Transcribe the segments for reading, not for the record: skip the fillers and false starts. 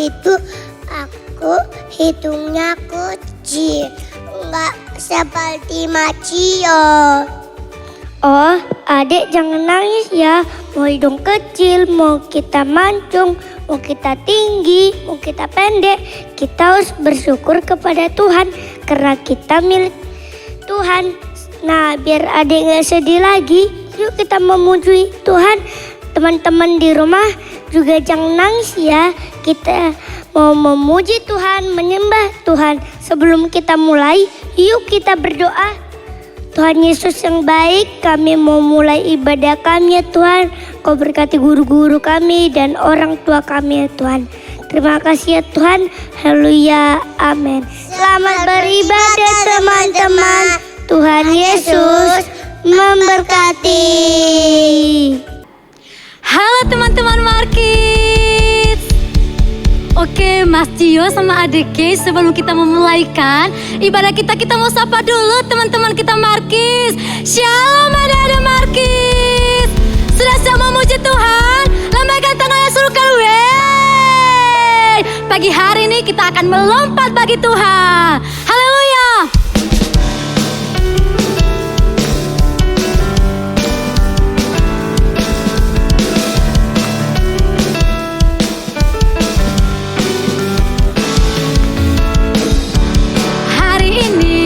itu aku hidungnya kecil, nggak seperti Macio. Oh, adik jangan nangis ya. Mau hidung kecil, mau kita mancung, mau kita tinggi, mau kita pendek, kita harus bersyukur kepada Tuhan karena kita milik Tuhan. Nah, biar adik gak sedih lagi, yuk kita memuji Tuhan. Teman-teman di rumah juga jangan nangis ya. Kita mau memuji Tuhan, menyembah Tuhan. Sebelum kita mulai, yuk kita berdoa. Tuhan Yesus yang baik, kami mau mulai ibadah kami ya Tuhan. Kau berkati guru-guru kami dan orang tua kami ya Tuhan. Terima kasih ya Tuhan. Haleluya. Amin. Selamat beribadah teman-teman. Tuhan Yesus memberkati. Halo teman-teman Markis. Oke, Mas Cio sama Adik Kay, sebelum kita memulaikan ibadah kita mau sapa dulu teman-teman kita Markis. Shalom adik-adik Markis. Sudah siap memuji Tuhan? Lambaikan tangannya surga. Wey. Pagi hari ini kita akan melompat bagi Tuhan. Haleluya. Hari ini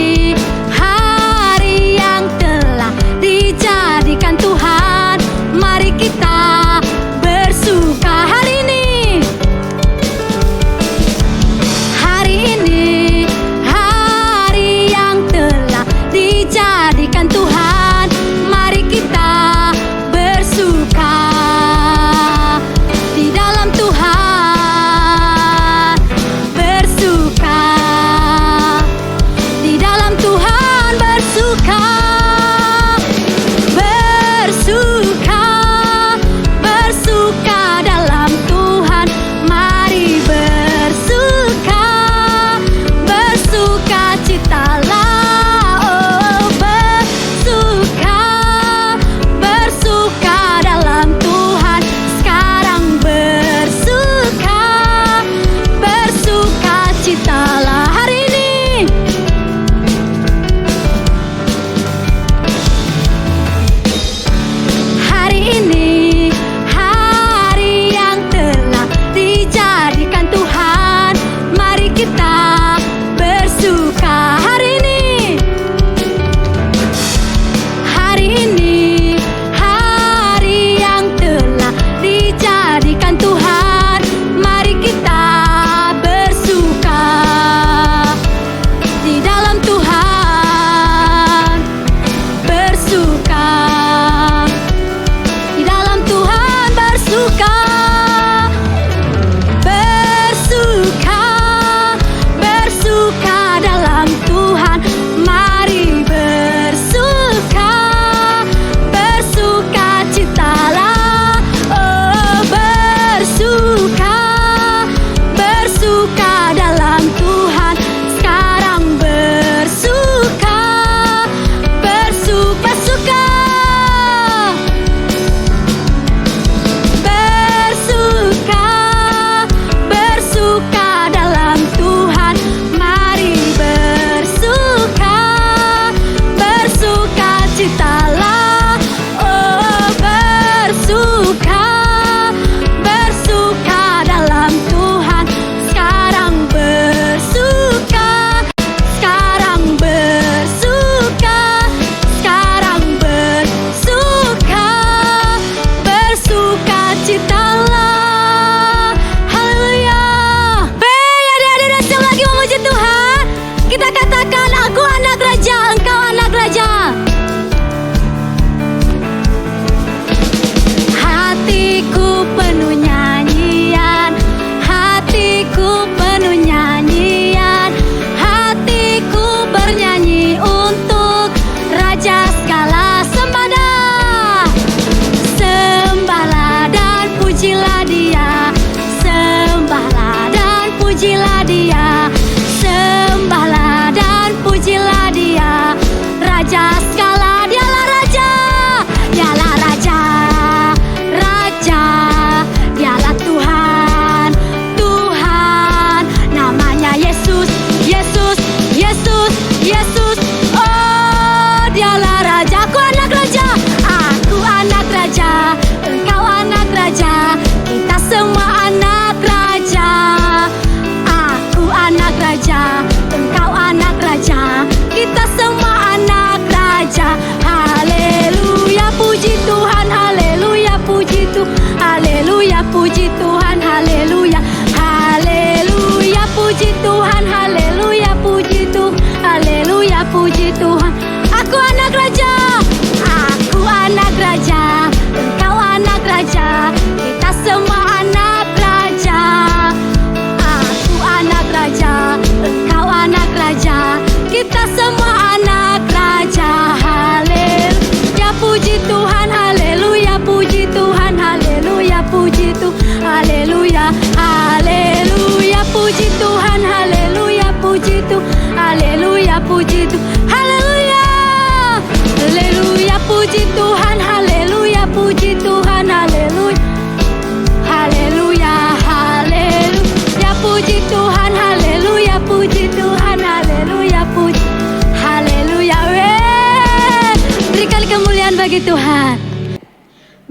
lagi Tuhan.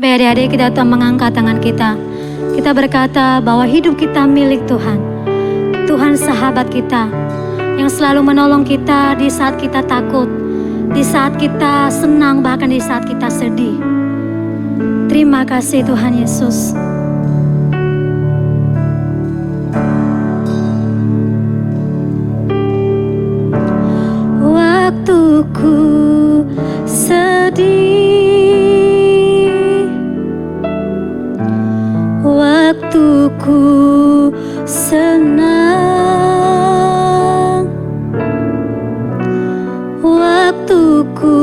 Biar adik-adik kita Tuhan mengangkat tangan kita. Kita berkata bahwa hidup kita milik Tuhan. Tuhan sahabat kita yang selalu menolong kita di saat kita takut, di saat kita senang, bahkan di saat kita sedih. Terima kasih Tuhan Yesus. Waktuku sedih, waktuku senang, waktuku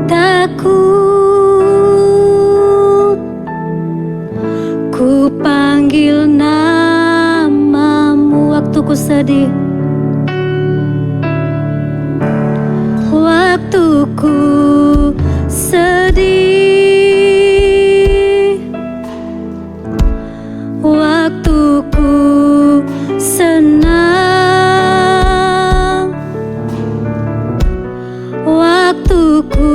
takut, ku panggil namamu. Waktuku sedih, waktuku sedih, waktuku senang, waktuku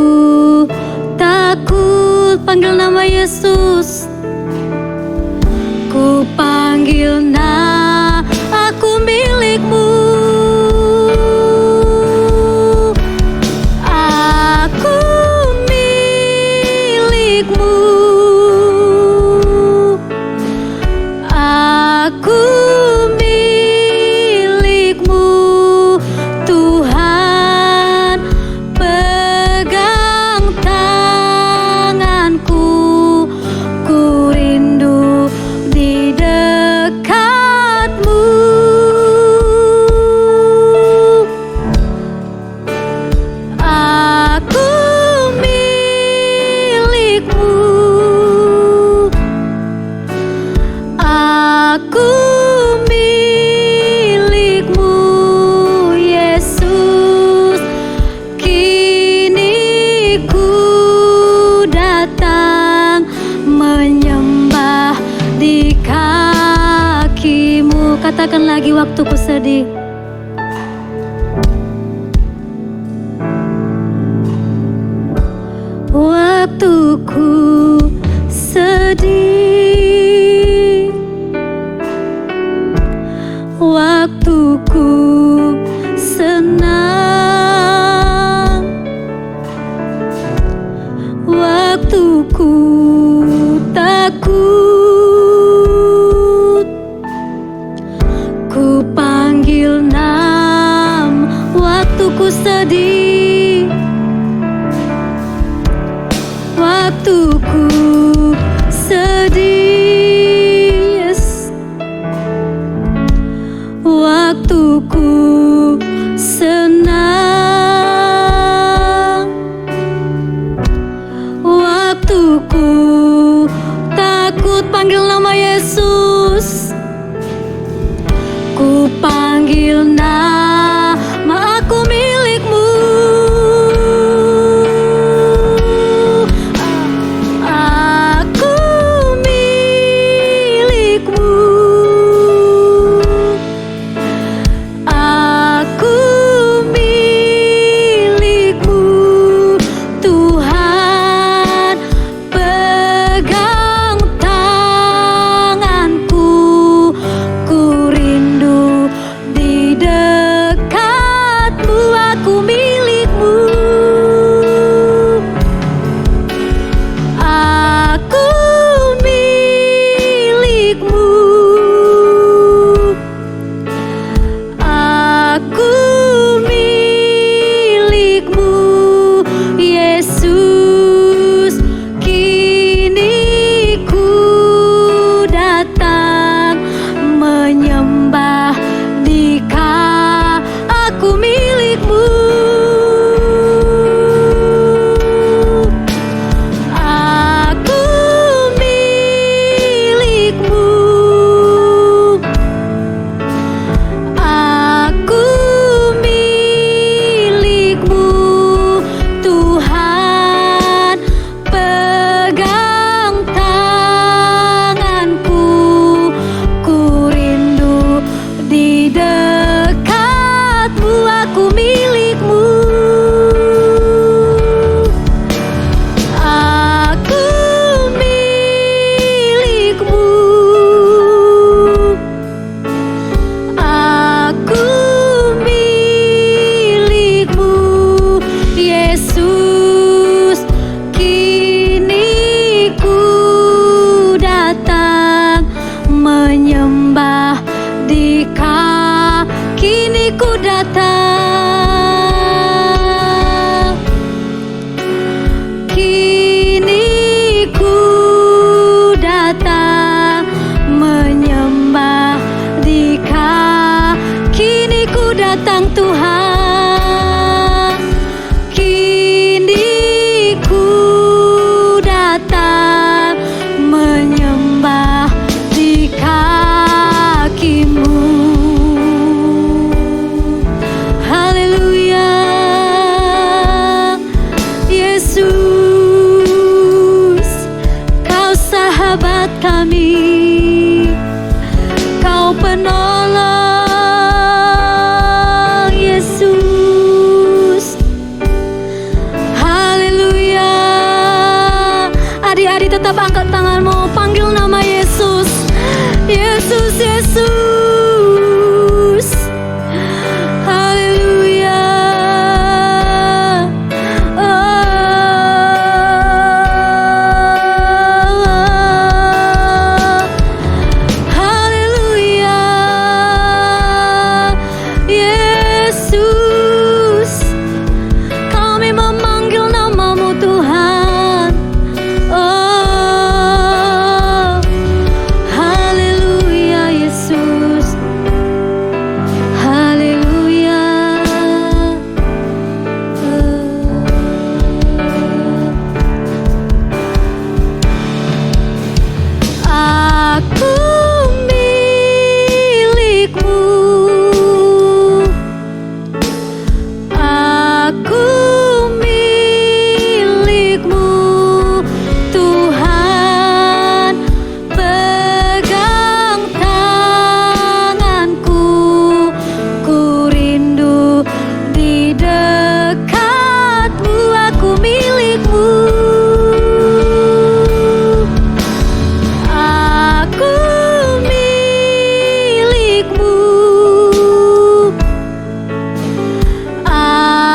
takut. Panggil nama Yesus. Ku panggil nama, aku milikmu. Aku milikmu. Aku milikmu. Tuhan, pegang tanganku. Ku rindu di dekatmu. Aku milikmu. Aku milikmu, Yesus. Kini ku datang menyembah di kakimu. Katakan lagi, waktuku sedih. Waktuku sedih, waktuku senang, waktuku takut, ku panggil nama. Waktuku sedih, waktuku sedih, yes. Waktuku senang, waktuku takut. Panggil nama Yesus. Ku panggil nama, aku milikmu. Aku milikmu.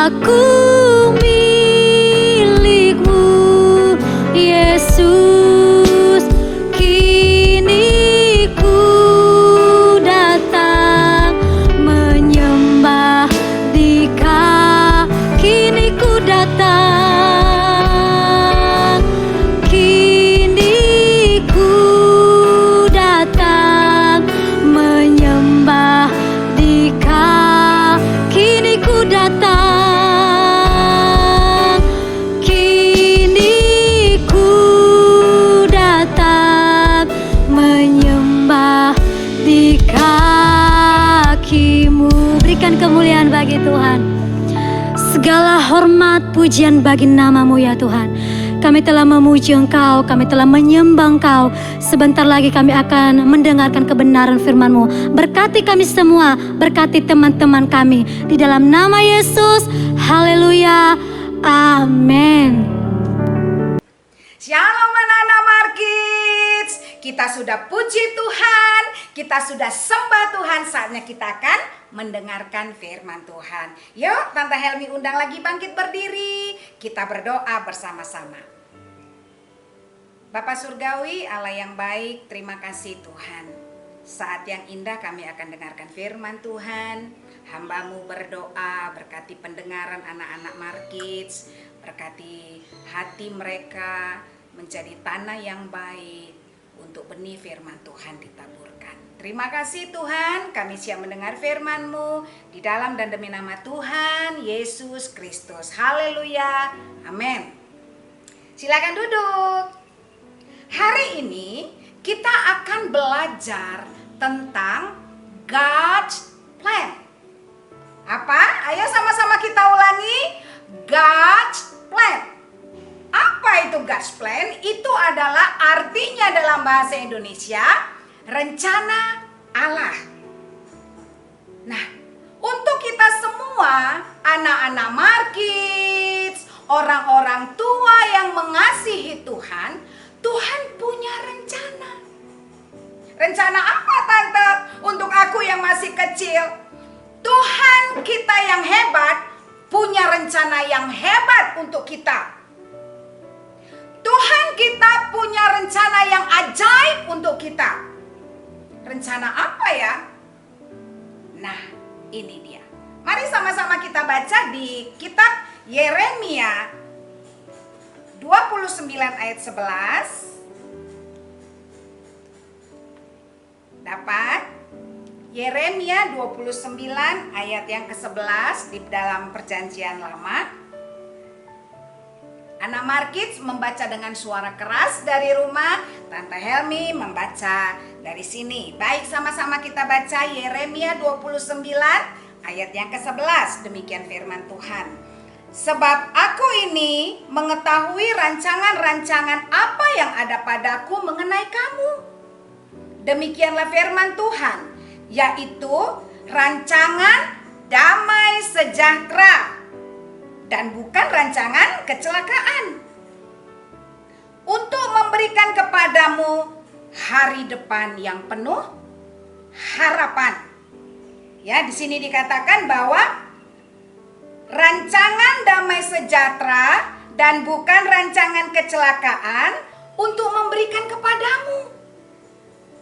Aku milik-Mu, Yesus. Kini ku datang menyembah di kini ku datang, kini ku datang menyembah di kini ku datang, kini ku datang menyembah di kaki-Mu. Berikan kemuliaan bagi Tuhan. Segala hormat pujian bagi nama-Mu ya Tuhan. Kami telah memuji Engkau, kami telah menyembah Engkau. Sebentar lagi kami akan mendengarkan kebenaran firman-Mu. Berkati kami semua, berkati teman-teman kami. Di dalam nama Yesus, haleluya, amin. Shalom anak-anak Markids. Kita sudah puji Tuhan, kita sudah sembah Tuhan. Saatnya kita akan mendengarkan firman Tuhan. Yuk, Tante Helmi undang lagi bangkit berdiri. Kita berdoa bersama-sama. Bapa Surgawi, Allah yang baik, terima kasih Tuhan. Saat yang indah kami akan dengarkan firman Tuhan. Hamba-Mu berdoa, berkati pendengaran anak-anak Markids, berkati hati mereka menjadi tanah yang baik untuk benih firman Tuhan ditaburkan. Terima kasih Tuhan, kami siap mendengar firman-Mu di dalam dan demi nama Tuhan Yesus Kristus. Haleluya, amin. Silakan duduk. Hari ini kita akan belajar tentang God's plan. Apa? Ayo sama-sama kita ulangi. God's plan. Apa itu God's plan? Itu adalah artinya dalam bahasa Indonesia rencana Allah. Nah, untuk kita semua, anak-anak Markids, orang-orang tua yang mengasihi Tuhan, Tuhan punya rencana. Rencana apa Tante? Untuk aku yang masih kecil, Tuhan kita yang hebat punya rencana yang hebat untuk kita. Tuhan kita punya rencana yang ajaib untuk kita. Rencana apa ya? Nah, ini dia. Mari sama-sama kita baca di kitab Yeremia 29 ayat 11. Dapat? Yeremia 29 ayat yang ke-11 di dalam Perjanjian Lama. Anak Markids membaca dengan suara keras dari rumah, Tante Helmi membaca dari sini. Baik, sama-sama kita baca Yeremia 29 ayat yang ke-11. Demikian firman Tuhan. Sebab aku ini mengetahui rancangan-rancangan apa yang ada padaku mengenai kamu. Demikianlah firman Tuhan, yaitu rancangan damai sejahtera dan bukan rancangan kecelakaan, untuk memberikan kepadamu hari depan yang penuh harapan. Ya, di sini dikatakan bahwa rancangan damai sejahtera dan bukan rancangan kecelakaan untuk memberikan kepadamu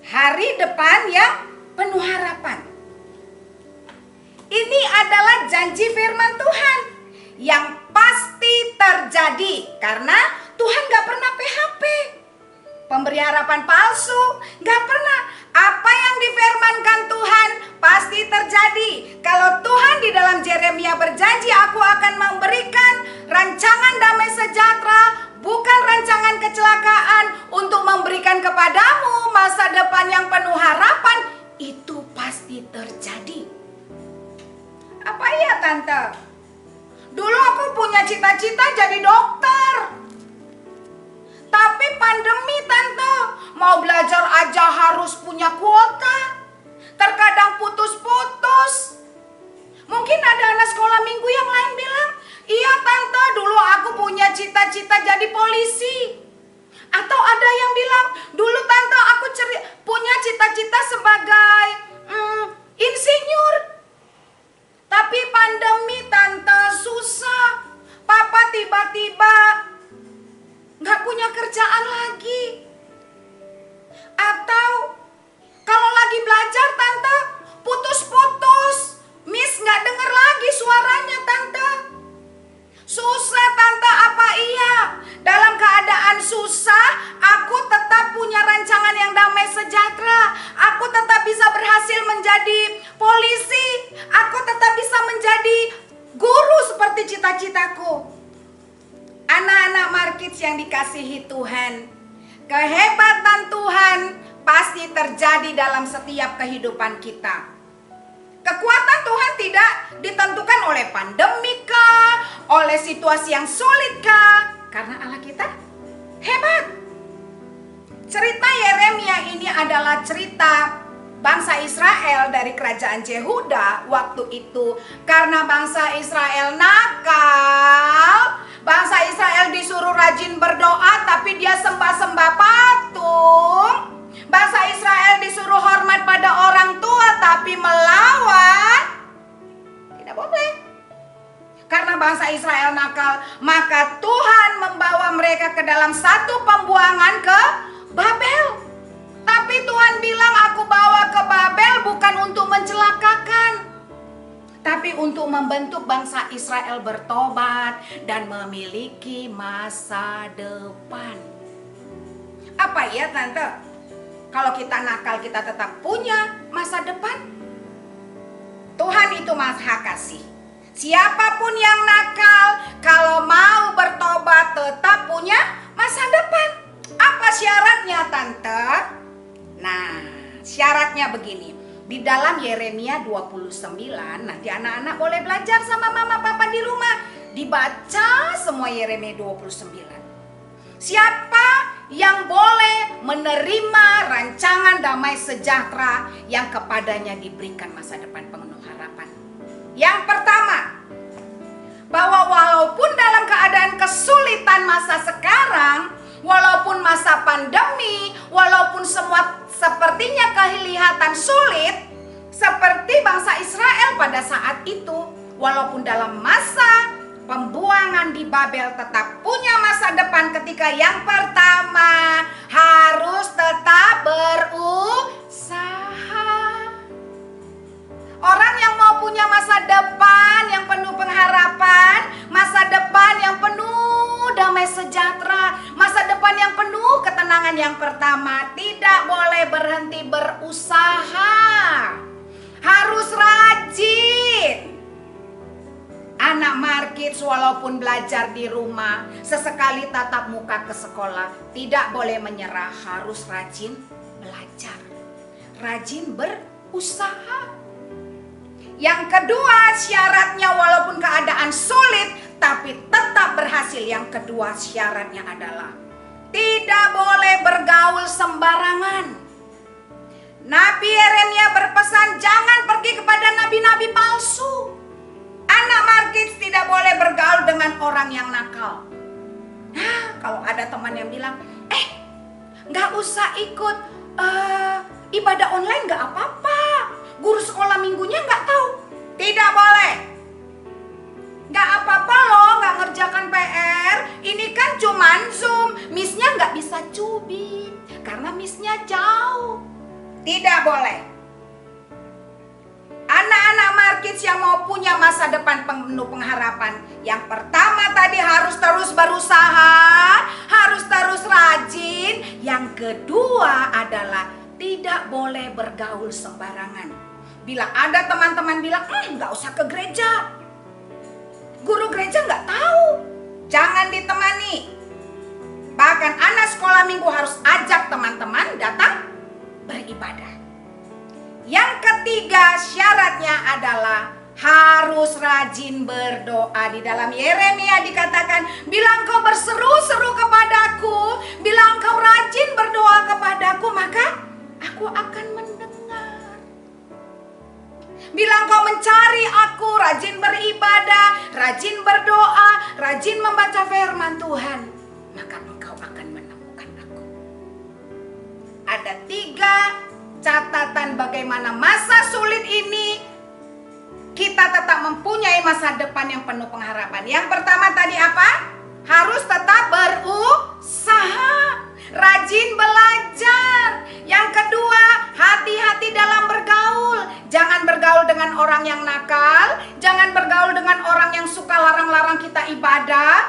hari depan yang penuh harapan. Ini adalah janji firman Tuhan yang pasti terjadi, karena Tuhan gak pernah PHP, pemberi harapan palsu, gak pernah. Apa yang difirmankan Tuhan pasti terjadi. Kalau Tuhan di dalam Yeremia berjanji, aku akan memberikan rancangan damai sejahtera, bukan rancangan kecelakaan, untuk memberikan kepadamu masa depan yang penuh harapan, itu pasti terjadi. Apa ya Tante? Dulu aku punya cita-cita jadi dokter. Tapi pandemi Tante, mau belajar aja harus punya kuota. Terkadang putus-putus. Mungkin ada anak sekolah minggu yang lain bilang, iya Tante, dulu aku punya cita-cita jadi polisi. Atau ada yang bilang, dulu Tante aku punya cita-cita sebagai insinyur. Tapi pandemi Tante susah. polisi, aku tetap bisa menjadi guru seperti cita-citaku. Anak-anak Markids yang dikasihi Tuhan, kehebatan Tuhan pasti terjadi dalam setiap kehidupan kita. Kekuatan Tuhan tidak ditentukan oleh pandemi kah, oleh situasi yang sulit kah, karena Allah kita hebat. Cerita Yeremia ini adalah cerita bangsa Israel dari kerajaan Yehuda waktu itu. Karena bangsa Israel nakal, bangsa Israel disuruh rajin berdoa tapi dia sembah-sembah patung. Bangsa Israel disuruh hormat pada orang tua tapi melawan. Tidak boleh. Karena bangsa Israel nakal, maka Tuhan membawa mereka ke dalam satu pembuangan ke Babel. Tapi Tuhan bilang, aku bawa ke Babel bukan untuk mencelakakan, tapi untuk membentuk bangsa Israel bertobat dan memiliki masa depan. Apa ya Tante? Kalau kita nakal kita tetap punya masa depan? Tuhan itu Maha Kasih. Siapapun yang nakal, kalau mau bertobat tetap punya masa depan. Apa syaratnya Tante? Nah, syaratnya begini. Di dalam Yeremia 29, nanti anak-anak boleh belajar sama mama papa di rumah. Dibaca semua Yeremia 29. Siapa yang boleh menerima rancangan damai sejahtera yang kepadanya diberikan masa depan penuh harapan? Yang pertama, bahwa walaupun dalam keadaan kesulitan masa sekarang, walaupun masa pandemi, walaupun semua sepertinya kelihatan sulit, seperti bangsa Israel pada saat itu, walaupun dalam masa pembuangan di Babel tetap punya masa depan ketika yang pertama harus tetap berusaha. Orang yang mau punya masa depan yang penuh pengharapan, masa depan yang penuh damai sejahtera, masa depan yang penuh ketenangan, yang pertama tidak boleh berhenti berusaha. Harus rajin. Anak Markids walaupun belajar di rumah, sesekali tatap muka ke sekolah, tidak boleh menyerah, harus rajin belajar, rajin berusaha. Yang kedua syaratnya, walaupun keadaan sulit tapi tetap berhasil. Yang kedua syaratnya adalah tidak boleh bergaul sembarangan. Nabi Yeremia berpesan jangan pergi kepada nabi-nabi palsu. Anak Markids tidak boleh bergaul dengan orang yang nakal. Nah, kalau ada teman yang bilang, nggak usah ikut ibadah online, nggak apa-apa. Guru sekolah minggunya nggak tahu. Tidak boleh. Nggak apa-apa loh, nggak ngerjakan PR. Ini kan cuman Zoom. Miss-nya nggak bisa cubit karena miss-nya jauh. Tidak boleh. Anak-anak Markids yang mau punya masa depan penuh pengharapan, yang pertama tadi harus terus berusaha, harus terus rajin. Yang kedua adalah tidak boleh bergaul sembarangan. Bila ada teman-teman bilang, nggak usah ke gereja, guru gereja nggak tahu, jangan ditemani. Bahkan anak sekolah minggu harus ajak teman-teman datang beribadah. Yang ketiga syaratnya adalah harus rajin berdoa. Di dalam Yeremia dikatakan, bila engkau berseru-seru kepadaku, bila engkau rajin berdoa kepadaku, maka aku akan mendengar. Bila engkau mencari aku, rajin beribadah, rajin berdoa, rajin membaca firman Tuhan, maka engkau akan menemukan aku. Ada 3 catatan bagaimana masa sulit ini kita tetap mempunyai masa depan yang penuh pengharapan. Yang pertama tadi apa? Harus tetap berusaha, rajin belajar. Yang kedua, hati-hati dalam bergaul. Jangan bergaul dengan orang yang nakal, jangan bergaul dengan orang yang suka larang-larang kita ibadah,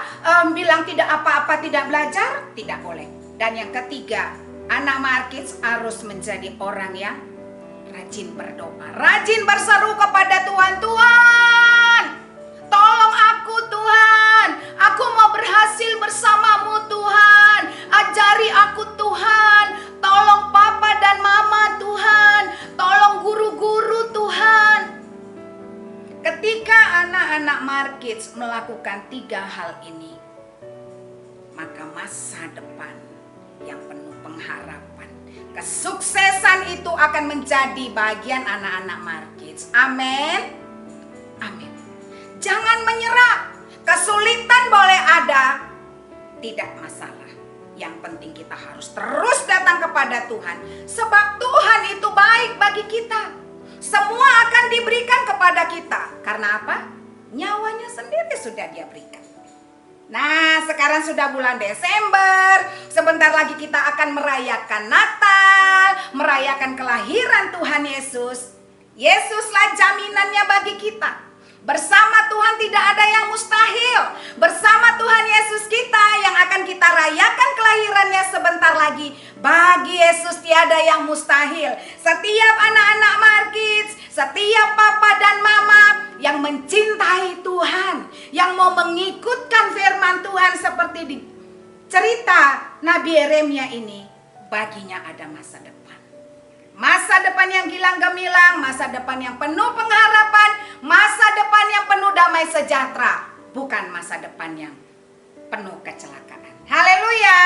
bilang tidak apa-apa, tidak belajar, tidak boleh. Dan yang ketiga, anak Markids harus menjadi orang yang Rajin berdoa, rajin berseru kepada Tuhan. Tuhan, tolong aku Tuhan. Aku mau berhasil bersamamu Tuhan. Ajari aku Tuhan. Tolong papa dan mama Tuhan. Tolong guru-guru Tuhan. Ketika anak-anak Markids melakukan 3 hal ini, maka masa depan yang penuh pengharapan, kesuksesan itu akan menjadi bagian anak-anak Markids. Amin. Amin. Jangan menyerah. Kesulitan boleh ada, tidak masalah. Yang penting kita harus terus datang kepada Tuhan, sebab Tuhan itu baik bagi kita. Semua akan diberikan kepada kita. Karena apa? Nyawanya sendiri sudah Dia berikan. Nah, sekarang sudah bulan Desember. Sebentar lagi kita akan merayakan Natal, merayakan kelahiran Tuhan Yesus. Yesuslah jaminannya bagi kita. Bersama Tuhan tidak ada yang mustahil. Bersama Tuhan Yesus kita yang akan kita rayakan kelahirannya sebentar lagi. Bagi Yesus tiada yang mustahil. Setiap anak-anak Markids, setiap papa dan mama yang mencintai Tuhan, yang mau mengikutkan firman Tuhan seperti di cerita Nabi Yeremia ini, baginya ada masa depan. Masa depan yang gilang gemilang, masa depan yang penuh pengharapan, masa depan yang penuh damai sejahtera, bukan masa depan yang penuh kecelakaan. Haleluya.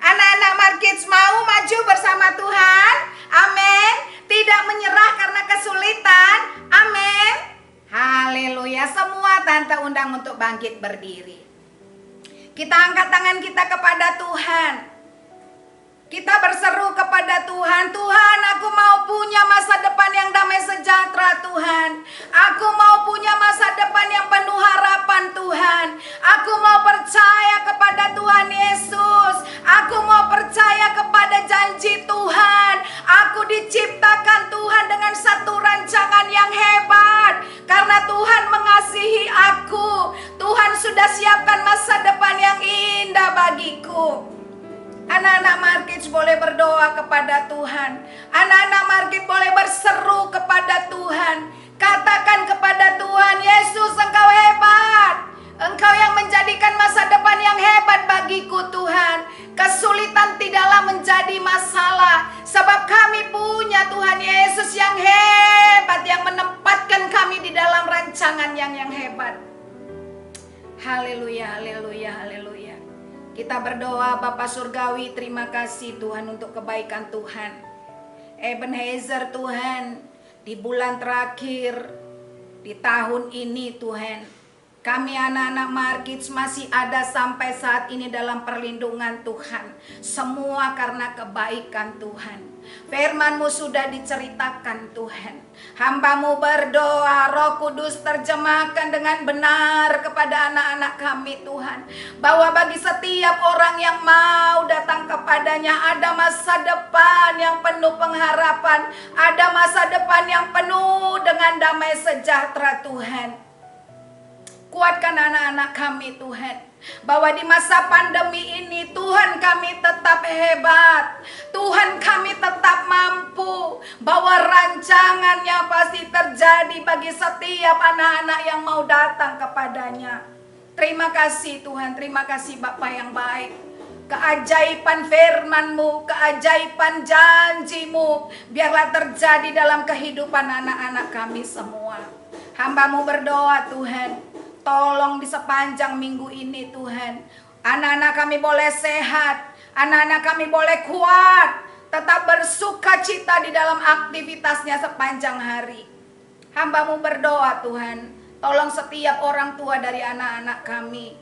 Anak-anak Markids mau maju bersama Tuhan. Amin. Tidak menyerah karena kesulitan. Amin. Haleluya. Semua tante undang untuk bangkit berdiri. Kita angkat tangan kita kepada Tuhan. Kita berseru kepada Tuhan. Tuhan, aku mau punya masa depan yang damai sejahtera Tuhan. Aku mau punya masa depan yang penuh harapan Tuhan. Aku mau percaya kepada Tuhan Yesus. Aku mau percaya kepada janji Tuhan. Aku diciptakan Tuhan dengan satu rancangan yang hebat. Karena Tuhan mengasihi aku. Tuhan sudah siapkan masa depan yang indah bagiku. Anak-anak Markids boleh berdoa kepada Tuhan. Anak-anak Markids boleh berseru kepada Tuhan. Katakan kepada Tuhan, Yesus Engkau hebat. Engkau yang menjadikan masa depan yang hebat bagiku Tuhan. Kesulitan tidaklah menjadi masalah. Sebab kami punya Tuhan Yesus yang hebat. Yang menempatkan kami di dalam rancangan yang hebat. Haleluya, haleluya, haleluya. Kita berdoa, Bapa Surgawi, terima kasih Tuhan untuk kebaikan Tuhan. Ebenezer Tuhan, di bulan terakhir, di tahun ini Tuhan, kami anak-anak Markids masih ada sampai saat ini dalam perlindungan Tuhan. Semua karena kebaikan Tuhan. Firman-Mu sudah diceritakan Tuhan. Hamba-Mu berdoa, Roh Kudus terjemahkan dengan benar kepada anak-anak kami Tuhan. Bahwa bagi setiap orang yang mau datang kepadanya ada masa depan yang penuh pengharapan. Ada masa depan yang penuh dengan damai sejahtera Tuhan. Kuatkan anak-anak kami Tuhan. Bahwa di masa pandemi ini Tuhan kami tetap hebat. Tuhan kami tetap mampu. Bahwa rancangannya pasti terjadi bagi setiap anak-anak yang mau datang kepadanya. Terima kasih Tuhan, terima kasih Bapa yang baik. Keajaiban firman-Mu, keajaiban janji-Mu, biarlah terjadi dalam kehidupan anak-anak kami semua. Hamba-Mu berdoa Tuhan, tolong di sepanjang minggu ini Tuhan, anak-anak kami boleh sehat, anak-anak kami boleh kuat, tetap bersuka cita di dalam aktivitasnya sepanjang hari. Hamba-Mu berdoa Tuhan, tolong setiap orang tua dari anak-anak kami.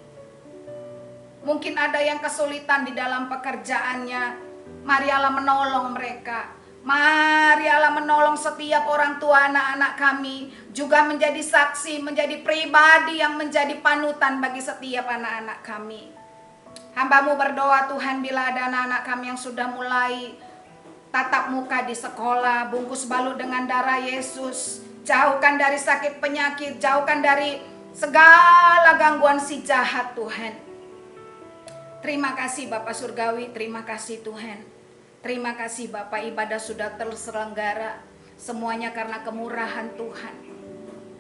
Mungkin ada yang kesulitan di dalam pekerjaannya, mari Allah menolong mereka. Mari Allah menolong setiap orang tua anak-anak kami juga menjadi saksi, menjadi pribadi yang menjadi panutan bagi setiap anak-anak kami. Hamba-Mu berdoa Tuhan, bila ada anak-anak kami yang sudah mulai tatap muka di sekolah, bungkus balut dengan darah Yesus, jauhkan dari sakit penyakit, jauhkan dari segala gangguan si jahat Tuhan. Terima kasih Bapa Surgawi, terima kasih Tuhan. Terima kasih Bapak, ibadah sudah terselenggara. Semuanya karena kemurahan Tuhan.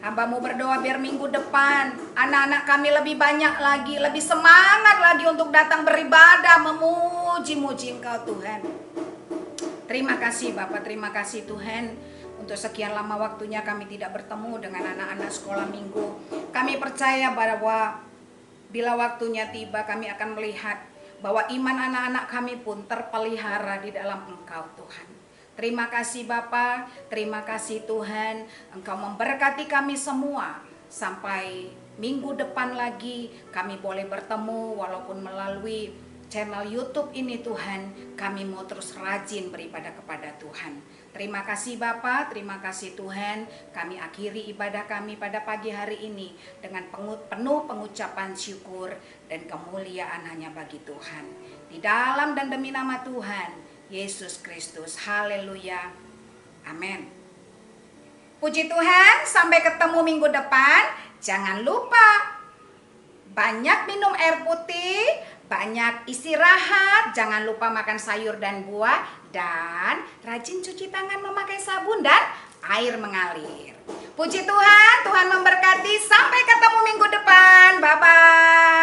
Hamba-Mu berdoa biar minggu depan anak-anak kami lebih banyak lagi, lebih semangat lagi untuk datang beribadah, memuji-muji Engkau Tuhan. Terima kasih Bapak, terima kasih Tuhan. Untuk sekian lama waktunya kami tidak bertemu dengan anak-anak sekolah minggu. Kami percaya bahwa bila waktunya tiba kami akan melihat bahwa iman anak-anak kami pun terpelihara di dalam Engkau Tuhan. Terima kasih Bapa, terima kasih Tuhan, Engkau memberkati kami semua. Sampai minggu depan lagi kami boleh bertemu walaupun melalui channel YouTube ini Tuhan. Kami mau terus rajin beribadah kepada Tuhan. Terima kasih Bapa, terima kasih Tuhan. Kami akhiri ibadah kami pada pagi hari ini dengan penuh pengucapan syukur dan kemuliaan hanya bagi Tuhan. Di dalam dan demi nama Tuhan Yesus Kristus. Haleluya. Amin. Puji Tuhan, sampai ketemu minggu depan. Jangan lupa banyak minum air putih, banyak istirahat, jangan lupa makan sayur dan buah, dan rajin cuci tangan memakai sabun dan air mengalir. Puji Tuhan, Tuhan memberkati. Sampai ketemu minggu depan. Bye-bye.